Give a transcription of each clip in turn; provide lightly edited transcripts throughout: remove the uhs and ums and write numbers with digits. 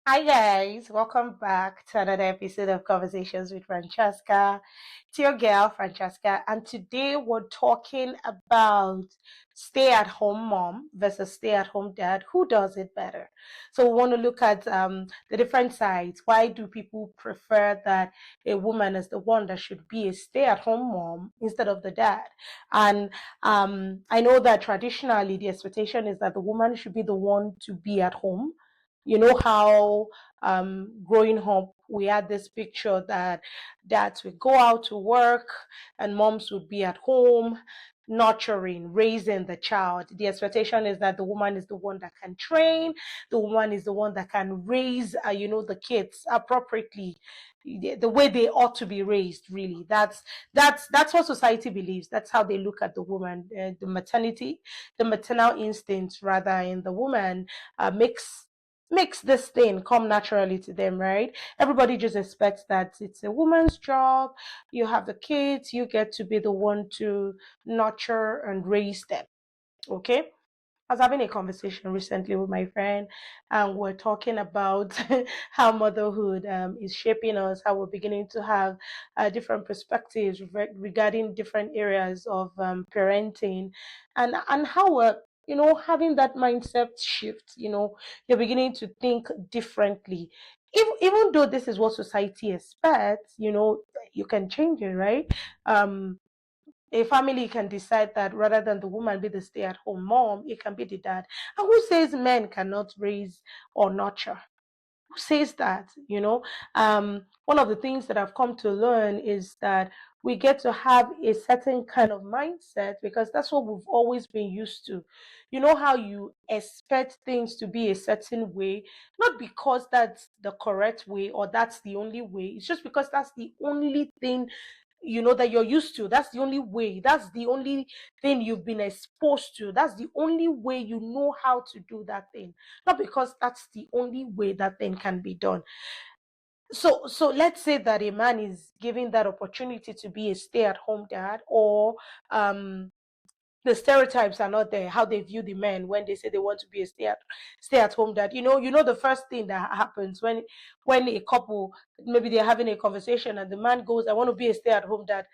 Hi guys, welcome back to another episode of Conversations with Francesca. It's your girl Francesca, and today we're talking about stay-at-home mom versus stay-at-home dad. Who does it better? So we want to look at the different sides. Why do people prefer that a woman is the one that should be a stay-at-home mom instead of the dad? And I know that traditionally the expectation is that the woman should be the one to be at home. You know how growing up we had this picture that dads would go out to work and moms would be at home nurturing, raising the child. The expectation is that the woman is the one that can train, the woman is the one that can raise the kids appropriately, the way they ought to be raised. Really, that's what society believes. That's how they look at the woman. The maternal instincts rather in the woman makes this thing come naturally to them, right? Everybody just expects that it's a woman's job. You have the kids, you get to be the one to nurture and raise them. Okay. I was having a conversation recently with my friend, and we're talking about how motherhood is shaping us, how we're beginning to have different perspectives regarding different areas of parenting, and how we're having that mindset shift. You're beginning to think differently. Even though this is what society expects, you can change it, right? A family can decide that rather than the woman be the stay at home mom, it can be the dad. And who says men cannot raise or nurture? Who says that? One of the things that I've come to learn is that we get to have a certain kind of mindset because that's what we've always been used to. You know how you expect things to be a certain way, not because that's the correct way or that's the only way. It's just because that's the only thing that you're used to. That's the only way. That's the only thing you've been exposed to. That's the only way you know how to do that thing, not because that's the only way that thing can be done. So let's say that a man is given that opportunity to be a stay-at-home dad, or um the stereotypes are not there, how they view the men when they say they want to be a stay at home dad. You know the first thing that happens when a couple, maybe they're having a conversation and the man goes, I want to be a stay at home dad.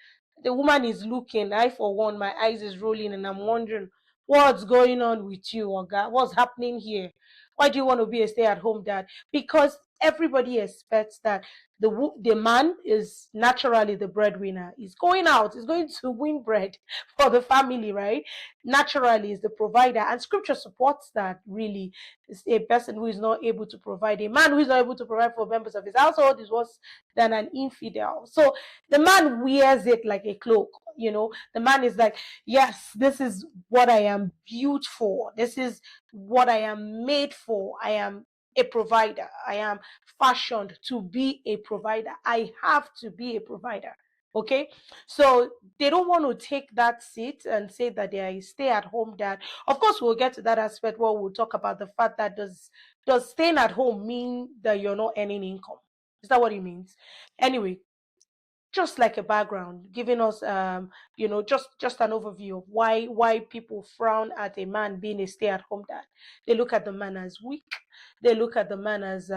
The woman is looking, I for one, my eyes is rolling, and I'm wondering what's going on with you, Oga? What's happening here? Why do you want to be a stay at home dad? Because everybody expects that the man is naturally the breadwinner. He's going out, he's going to win bread for the family, right? Naturally is the provider, and scripture supports that. Really, it's a person who is not able to provide, a man who is not able to provide for members of his household is worse than an infidel. So the man wears it like a cloak. The man is like, yes, this is what I am built for, this is what I am made for. I am a provider. I am fashioned to be a provider. I have to be a provider. Okay, so they don't want to take that seat and say that they are a stay-at-home dad. Of course, we'll get to that aspect where we'll talk about the fact that does staying at home mean that you're not earning income? Is that what it means? Anyway, just like a background, giving us just an overview of why people frown at a man being a stay-at-home dad. They look at the man as weak. They look at the man as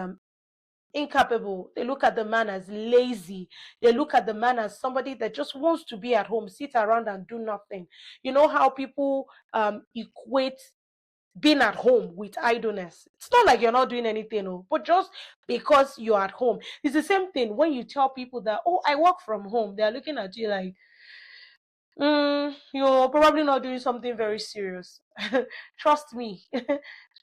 incapable. They look at the man as lazy. They look at the man as somebody that just wants to be at home, sit around and do nothing. You know how people equate being at home with idleness. It's not like you're not doing anything, but just because you're at home. It's the same thing when you tell people that, oh, I work from home. They're looking at you like, you're probably not doing something very serious. Trust me.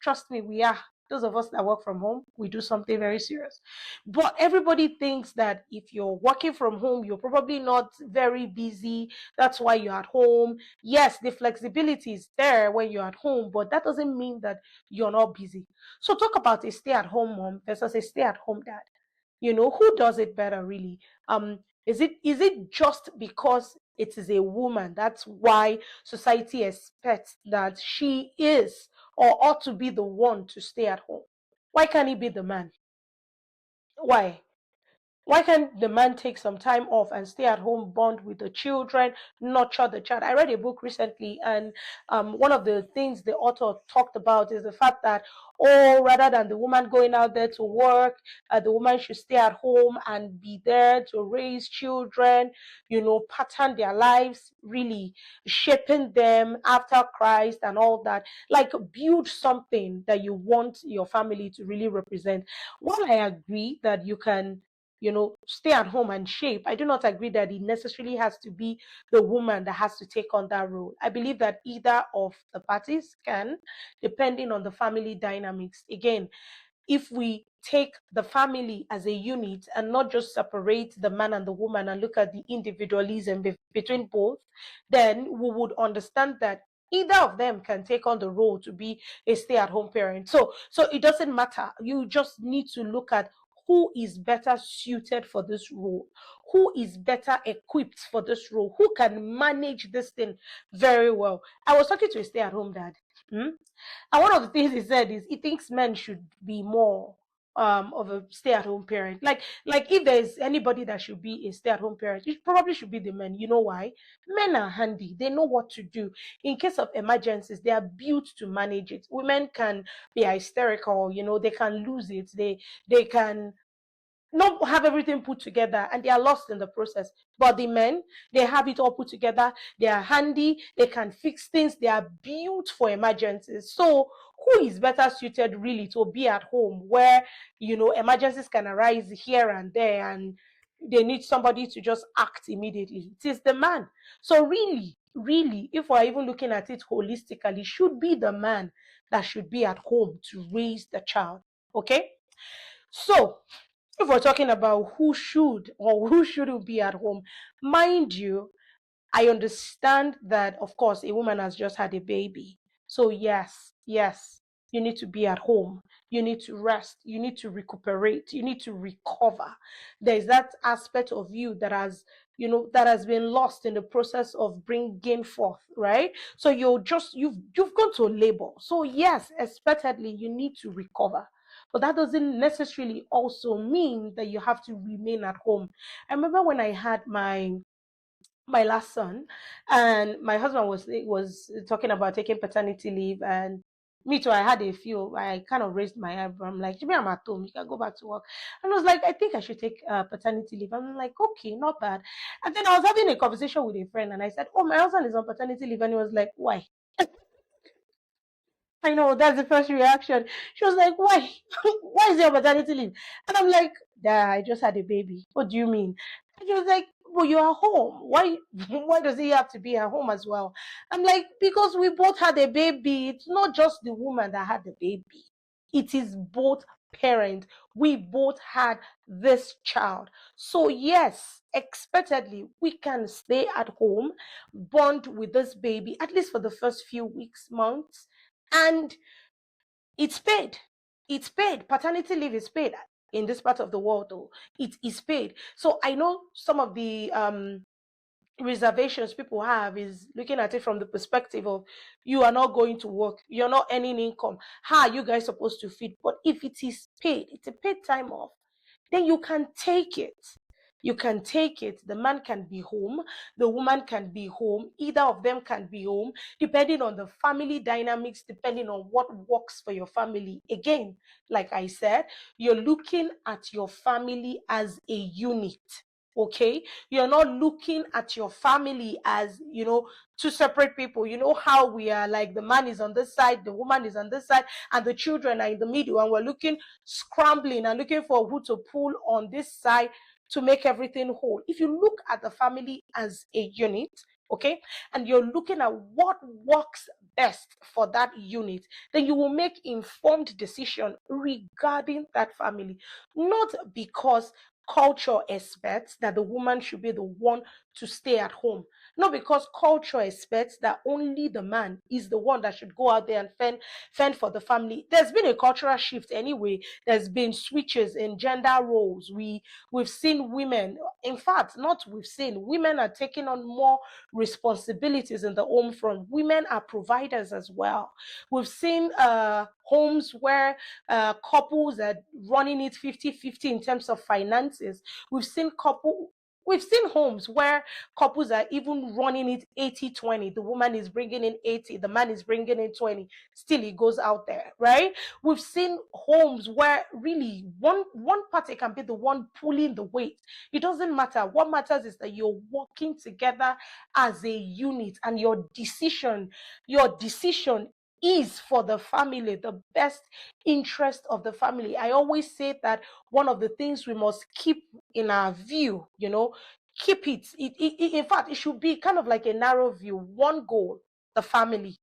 Trust me, we are. Those of us that work from home, we do something very serious. But everybody thinks that if you're working from home, you're probably not very busy. That's why you're at home. Yes, the flexibility is there when you're at home, but that doesn't mean that you're not busy. So talk about a stay-at-home mom versus a stay-at-home dad. Who does it better, really? Is it just because it is a woman, that's why society expects that she is or ought to be the one to stay at home? Why can't it be the man? Why? Why can't the man take some time off and stay at home, bond with the children, nurture the child? I read a book recently, and one of the things the author talked about is the fact that, oh, rather than the woman going out there to work, the woman should stay at home and be there to raise children, pattern their lives, really shaping them after Christ and all that. Like, build something that you want your family to really represent. While I agree that you can, stay at home and shape, I do not agree that it necessarily has to be the woman that has to take on that role. I believe that either of the parties can, depending on the family dynamics. Again, if we take the family as a unit and not just separate the man and the woman and look at the individualism between both, then we would understand that either of them can take on the role to be a stay-at-home parent. So it doesn't matter. You just need to look at who is better suited for this role, who is better equipped for this role, who can manage this thing very well. I was talking to a stay-at-home dad. Hmm? And one of the things he said is he thinks men should be more of a stay-at-home parent. Like if there's anybody that should be a stay-at-home parent, it probably should be the men. You know why? Men are handy. They know what to do. In case of emergencies, they are built to manage it. Women can be hysterical, they can lose it. They can not have everything put together and they are lost in the process. But the men, they have it all put together, they are handy, they can fix things, they are built for emergencies. So who is better suited really to be at home where emergencies can arise here and there and they need somebody to just act immediately? It is the man. So really, if we're even looking at it holistically, should be the man that should be at home to raise the child. Okay, so if we're talking about who should or who shouldn't be at home, mind you, I understand that, of course, a woman has just had a baby. So, yes, you need to be at home. You need to rest. You need to recuperate. You need to recover. There's that aspect of you that has been lost in the process of bringing forth, right? So you've gone to labor. So yes, expectedly you need to recover. But that doesn't necessarily also mean that you have to remain at home. I remember when I had my last son, and my husband was talking about taking paternity leave, and me too, I had a few. I kind of raised my eyebrow. I'm like, Jimmy, I'm at home, you can go back to work. And I was like, I think I should take paternity leave. I'm like, okay, not bad. And then I was having a conversation with a friend and I said, oh, my husband is on paternity leave. And he was like, why? I know that's the first reaction. She was like, "Why? Why is there maternity leave?" And I'm like, "Dad, I just had a baby. What do you mean?" And she was like, "Well, you are home. Why? Why does he have to be at home as well?" I'm like, "Because we both had a baby. It's not just the woman that had the baby. It is both parents. We both had this child. So yes, expectedly, we can stay at home, bond with this baby at least for the first few weeks, months." And it's paid. It's paid. Paternity leave is paid in this part of the world, though. It is paid. So I know some of the reservations people have is looking at it from the perspective of you are not going to work, you're not earning income. How are you guys supposed to feed? But if it is paid, it's a paid time off, then you can take it. You can take it. The man can be home, the woman can be home, either of them can be home, depending on the family dynamics, depending on what works for your family. Again, like I said, you're looking at your family as a unit. Okay, you're not looking at your family as two separate people. You know how we are, like the man is on this side, the woman is on this side, and the children are in the middle, and we're looking, scrambling and looking for who to pull on this side to make everything whole. If you look at the family as a unit, okay, and you're looking at what works best for that unit, then you will make informed decision regarding that family. Not because culture expects that the woman should be the one to stay at home, not because culture expects that only the man is the one that should go out there and fend for the family. There's been a cultural shift anyway. There's been switches in gender roles. We've seen women, in fact, not we've seen, women are taking on more responsibilities in the home front. Women are providers as well. We've seen homes where couples are running it 50-50 in terms of finances, finances. We've seen homes where couples are even running it 80-20. The woman is bringing in 80, the man is bringing in 20. Still, he goes out there, right? We've seen homes where really one party can be the one pulling the weight. It doesn't matter. What matters is that you're working together as a unit, and your decision is for the family, the best interest of the family. I always say that one of the things we must keep in our view, keep in fact, it should be kind of like a narrow view, one goal, the family.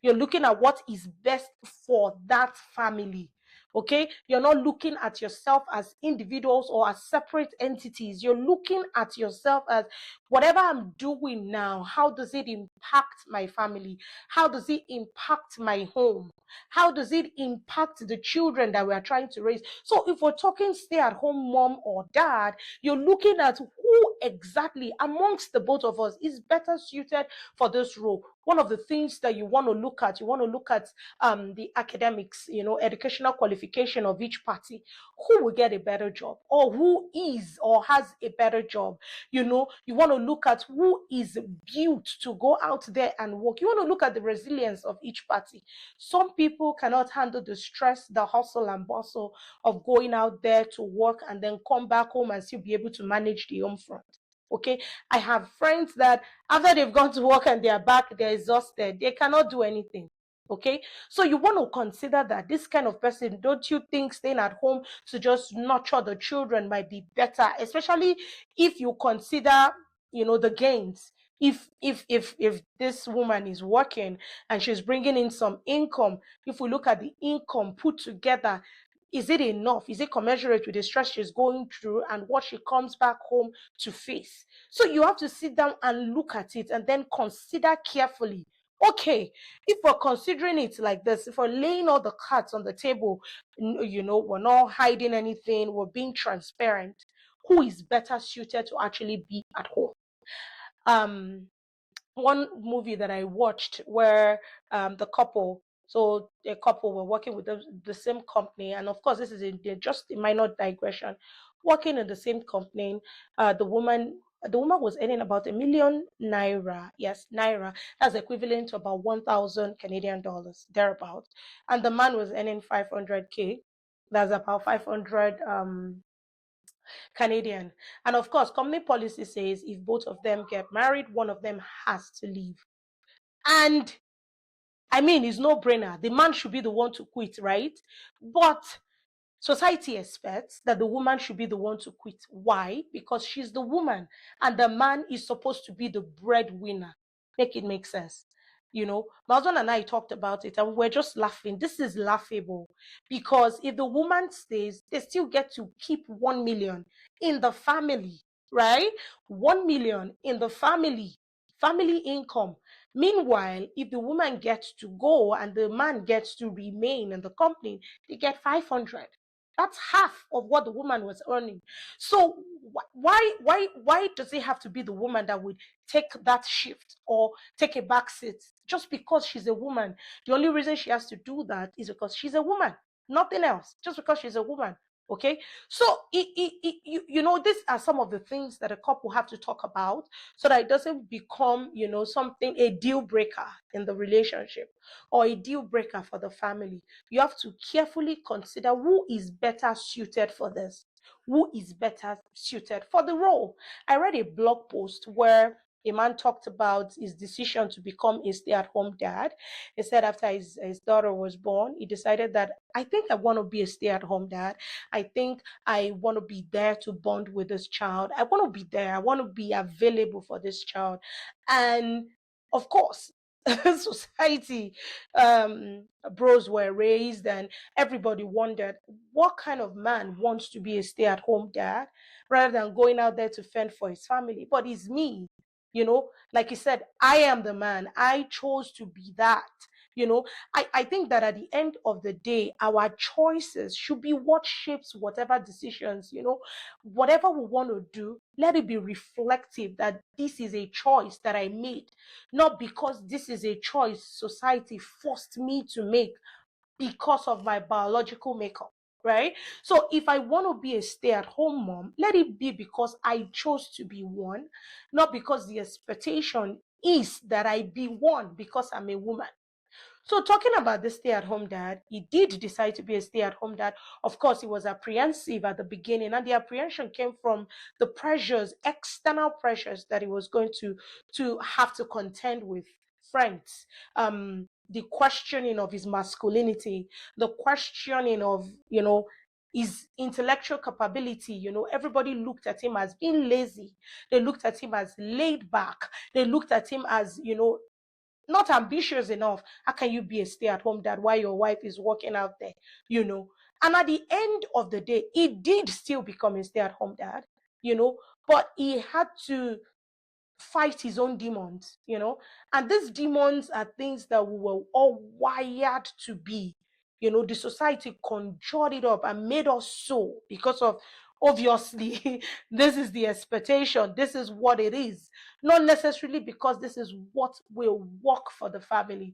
You're looking at what is best for that family. Okay, you're not looking at yourself as individuals or as separate entities. You're looking at yourself as, whatever I'm doing now, how does it impact my family? How does it impact my home? How does it impact the children that we are trying to raise? So if we're talking stay at home mom or dad, you're looking at who exactly amongst the both of us is better suited for this role. One of the things that you want to look at the academics, educational qualification of each party. Who will get a better job, or who is or has a better job? You want to look at who is built to go out there and work. You want to look at the resilience of each party. Some people cannot handle the stress, the hustle and bustle of going out there to work and then come back home and still be able to manage the home front. Okay, I have friends that after they've gone to work and they're back, they're exhausted, they cannot do anything. Okay, so you want to consider that this kind of person, don't you think staying at home to just nurture the children might be better, especially if you consider, the gains. If this woman is working and she's bringing in some income, if we look at the income put together, is it enough? Is it commensurate with the stress she's going through and what she comes back home to face? So you have to sit down and look at it and then consider carefully. Okay, if we're considering it like this, if we're laying all the cards on the table, we're not hiding anything, we're being transparent, who is better suited to actually be at home? Um, One movie that I watched where a couple were working with the same company, and of course, this is just a minor digression. Working in the same company, the woman was earning about 1 million naira. Yes, naira. That's equivalent to about 1,000 Canadian dollars, thereabout. And the man was earning 500K. That's about 500 Canadian. And of course, company policy says if both of them get married, one of them has to leave. And I mean, it's no brainer. The man should be the one to quit, right? But society expects that the woman should be the one to quit. Why? Because she's the woman and the man is supposed to be the breadwinner. Make it make sense. My husband and I talked about it and we're just laughing. This is laughable because if the woman stays, they still get to keep 1 million in the family, right? 1 million in the family income. Meanwhile, if the woman gets to go and the man gets to remain in the company, they get 500. That's half of what the woman was earning. So why does it have to be the woman that would take that shift or take a back seat just because she's a woman? The only reason she has to do that is because she's a woman, nothing else. Just because she's a woman. Okay, so these are some of the things that a couple have to talk about so that it doesn't become, something, a deal breaker in the relationship or a deal breaker for the family. You have to carefully consider who is better suited for this, who is better suited for the role. I read a blog post where a man talked about his decision to become a stay-at-home dad. He said after his daughter was born, he decided that I think I want to be a stay-at-home dad. I think I want to be there to bond with this child. I want to be there. I want to be available for this child. And of course, society, bros were raised and everybody wondered what kind of man wants to be a stay-at-home dad rather than going out there to fend for his family. But it's me, like he said, I am the man. I chose to be that. you know I think that at the end of the day, our choices should be what shapes whatever decisions, whatever we want to do. Let it be reflective that this is a choice that I made, not because this is a choice society forced me to make because of my biological makeup, right? So if I want to be a stay-at-home mom, let it be because I chose to be one, not because the expectation is that I be one because I'm a woman. So talking about the stay-at-home dad, he did decide to be a stay-at-home dad. Of course, he was apprehensive at the beginning, and the apprehension came from the pressures, external pressures that he was going to have to contend with. Friends, the questioning of his masculinity, the questioning of, his intellectual capability. Everybody looked at him as being lazy. They looked at him as laid back. They looked at him as, not ambitious enough. How can you be a stay-at-home dad while your wife is working out there? You know. And at the end of the day, he did still become a stay-at-home dad, but he had to fight his own demons. And these demons are things that we were all wired to be. The society conjured it up and made us so because of, obviously, this is the expectation, this is what it is, not necessarily because this is what will work for the family.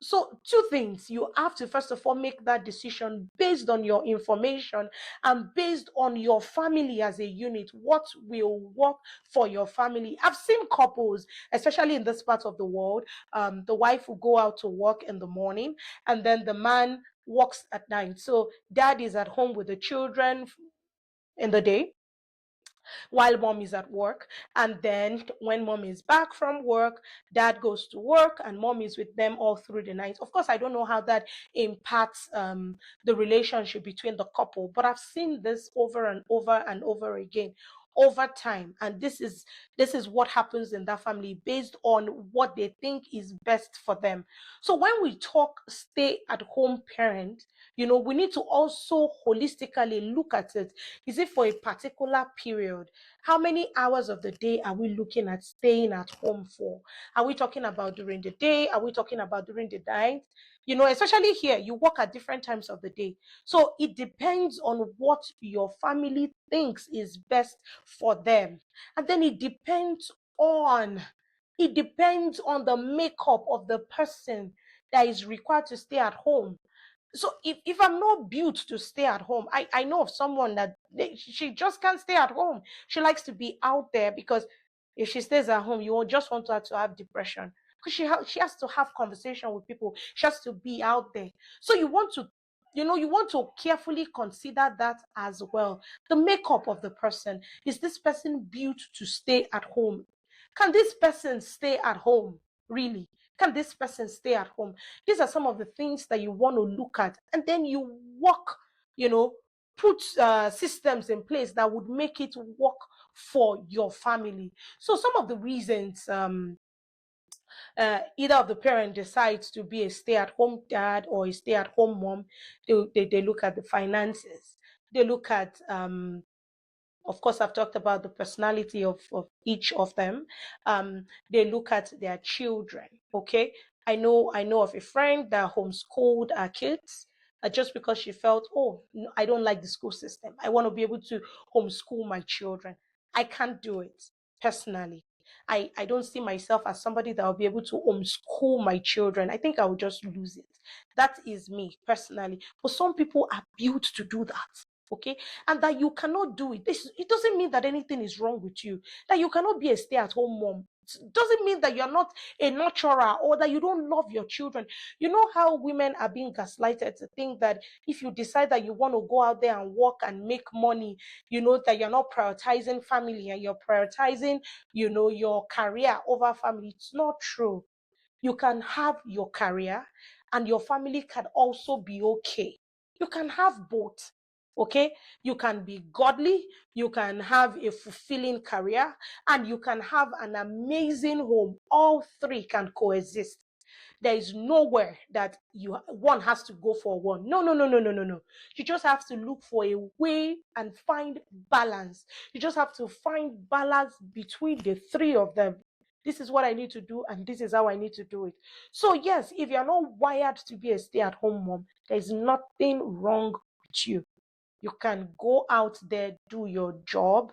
So two things: you have to first of all make that decision based on your information and based on your family as a unit, what will work for your family. I've seen couples, especially in this part of the world, the wife will go out to work in the morning and then the man works at night. So dad is at home with the children in the day while mom is at work. And then when mom is back from work, dad goes to work and mom is with them all through the night. Of course, I don't know how that impacts the relationship between the couple, but I've seen this over and over and over again over time. And this is what happens in that family based on what they think is best for them. So when we talk stay at home parent, we need to also holistically look at it. Is it for a particular period? How many hours of the day are we looking at staying at home for? Are we talking about during the day? Are we talking about during the night? Especially here, you work at different times of the day. So it depends on what your family thinks is best for them. And then it depends on the makeup of the person that is required to stay at home. So if I'm not built to stay at home, I know of someone that she just can't stay at home. She likes to be out there because if she stays at home, you will just want her to have depression because she has to have conversation with people. She has to be out there. So you want to carefully consider that as well. The makeup of the person. Is this person built to stay at home? Can this person stay at home? Really? Can this person stay at home? These are some of the things that you want to look at, and then you work, you know, put systems in place that would make it work for your family. So some of the reasons either of the parent decides to be a stay-at-home dad or a stay-at-home mom, they look at the finances. They look at of course, I've talked about the personality of each of them. They look at their children. Okay. I know of a friend that homeschooled her kids just because she felt, oh, no, I don't like the school system. I want to be able to homeschool my children. I can't do it personally. I don't see myself as somebody that will be able to homeschool my children. I think I will just lose it. That is me personally. But some people are built to do that. Okay, and that you cannot do it. It doesn't mean that anything is wrong with you, that you cannot be a stay-at-home mom. It doesn't mean that you're not a nurturer or that you don't love your children. You know how women are being gaslighted to think that if you decide that you want to go out there and work and make money, that you're not prioritizing family and you're prioritizing, your career over family. It's not true. You can have your career and your family can also be okay. You can have both. Okay, you can be godly, you can have a fulfilling career, and you can have an amazing home. All three can coexist. There is nowhere that one has to go for one. No, no, no, no, no, no, no. You just have to look for a way and find balance. You just have to find balance between the three of them. This is what I need to do, and this is how I need to do it. So, yes, if you're not wired to be a stay at home mom, there's nothing wrong with you. You can go out there, do your job,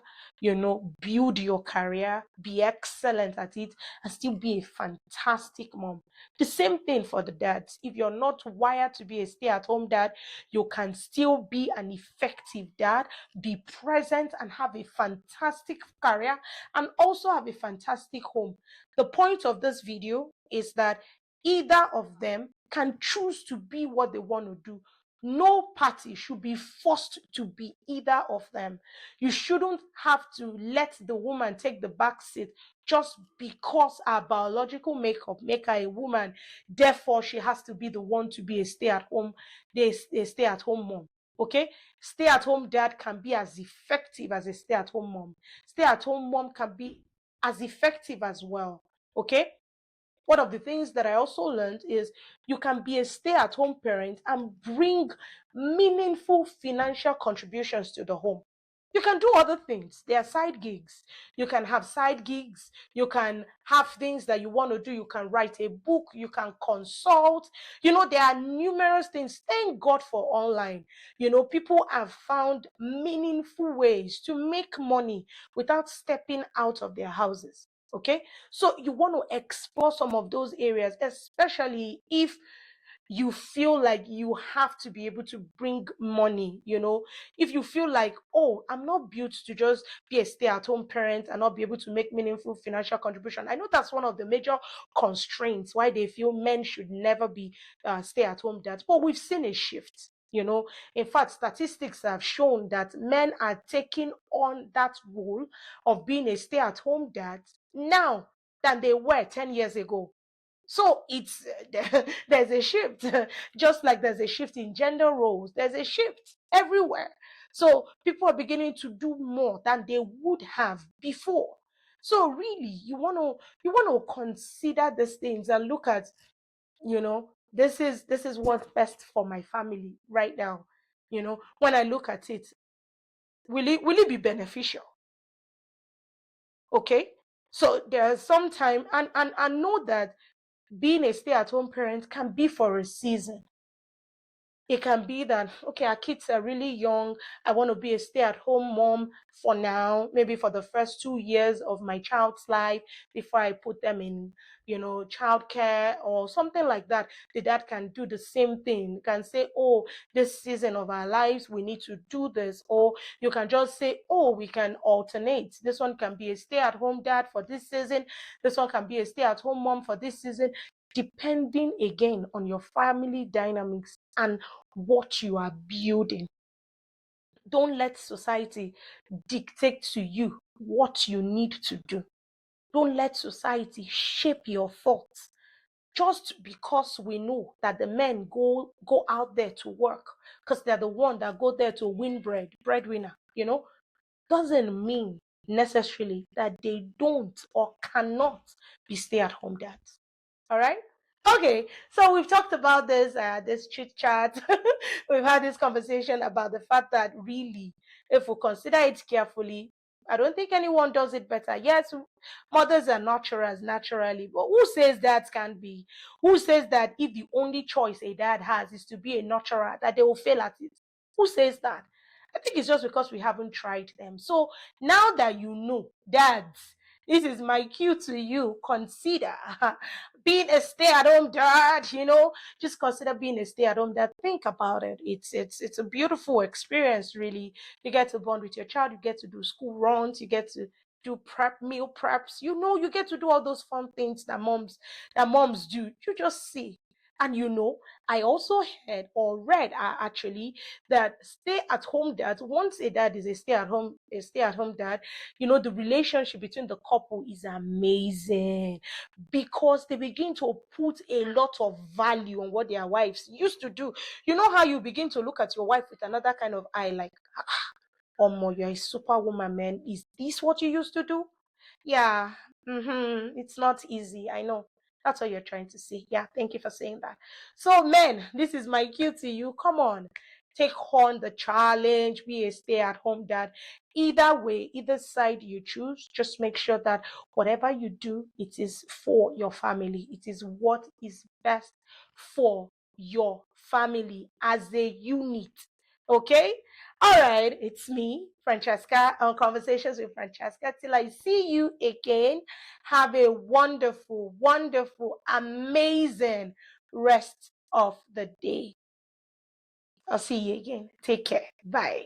build your career, be excellent at it, and still be a fantastic mom. The same thing for the dads. If you're not wired to be a stay at home dad, you can still be an effective dad, be present, and have a fantastic career, and also have a fantastic home. The point of this video is that either of them can choose to be what they want to do. No party should be forced to be either of them. You shouldn't have to let the woman take the back seat just because our biological makeup make her a woman. Therefore, she has to be the one to be a stay-at-home mom. Okay? Stay-at-home dad can be as effective as a stay-at-home mom. Stay-at-home mom can be as effective as well. Okay? One of the things that I also learned is you can be a stay-at-home parent and bring meaningful financial contributions to the home. You can do other things. There are side gigs. You can have side gigs. You can have things that you want to do. You can write a book. You can consult. There are numerous things. Thank God for online. People have found meaningful ways to make money without stepping out of their houses. Okay, so you want to explore some of those areas, especially if you feel like you have to be able to bring money. If you feel like, oh, I'm not built to just be a stay-at-home parent and not be able to make meaningful financial contribution. I know that's one of the major constraints why they feel men should never be stay-at-home dads, but we've seen a shift. In fact, statistics have shown that men are taking on that role of being a stay-at-home dad now than they were 10 years ago. So it's there's a shift, just like there's a shift in gender roles. There's a shift everywhere. So people are beginning to do more than they would have before. So really, you want to consider these things and look at, this is what's best for my family right now. When I look at it, will it be beneficial? Okay. So there's some time, and know that being a stay-at-home parent can be for a season. It can be that, okay, our kids are really young. I want to be a stay-at-home mom for now, maybe for the first 2 years of my child's life before I put them in, childcare or something like that. The dad can do the same thing. Can say, oh, this season of our lives, we need to do this. Or you can just say, oh, we can alternate. This one can be a stay-at-home dad for this season. This one can be a stay-at-home mom for this season, depending again on your family dynamics and what you are building. Don't let society dictate to you what you need to do. Don't let society shape your thoughts. Just because we know that the men go out there to work because they're the one that go there to win breadwinner, doesn't mean necessarily that they don't or cannot be stay-at-home dads. All right. Okay, so we've talked about this chit chat. We've had this conversation about the fact that really, if we consider it carefully, I don't think anyone does it better. Yes, mothers are nurturers naturally, but who says that can be? Who says that if the only choice a dad has is to be a nurturer, that they will fail at it? Who says that? I think it's just because we haven't tried them. So now that you know, dads, this is my cue to you. Consider being a stay-at-home dad. Just consider being a stay-at-home dad. Think about it. It's a beautiful experience, really. You get to bond with your child. You get to do school runs. You get to do meal preps. You get to do all those fun things that moms do. You just see. And I also heard or read actually that stay-at-home dads, once a dad is a stay-at-home dad, the relationship between the couple is amazing because they begin to put a lot of value on what their wives used to do. You know how you begin to look at your wife with another kind of eye, like, oh, you're a superwoman, man. Is this what you used to do? Yeah. It's not easy. I know. That's what you're trying to say. Yeah, thank you for saying that. So, men, this is my cue to you. Come on. Take on the challenge. Be a stay-at-home dad. Either way, either side you choose, just make sure that whatever you do, it is for your family. It is what is best for your family as a unit. Okay? All right, it's me, Francesca, on Conversations with Francesca. Till I see you again, have a wonderful, wonderful, amazing rest of the day. I'll see you again. Take care. Bye.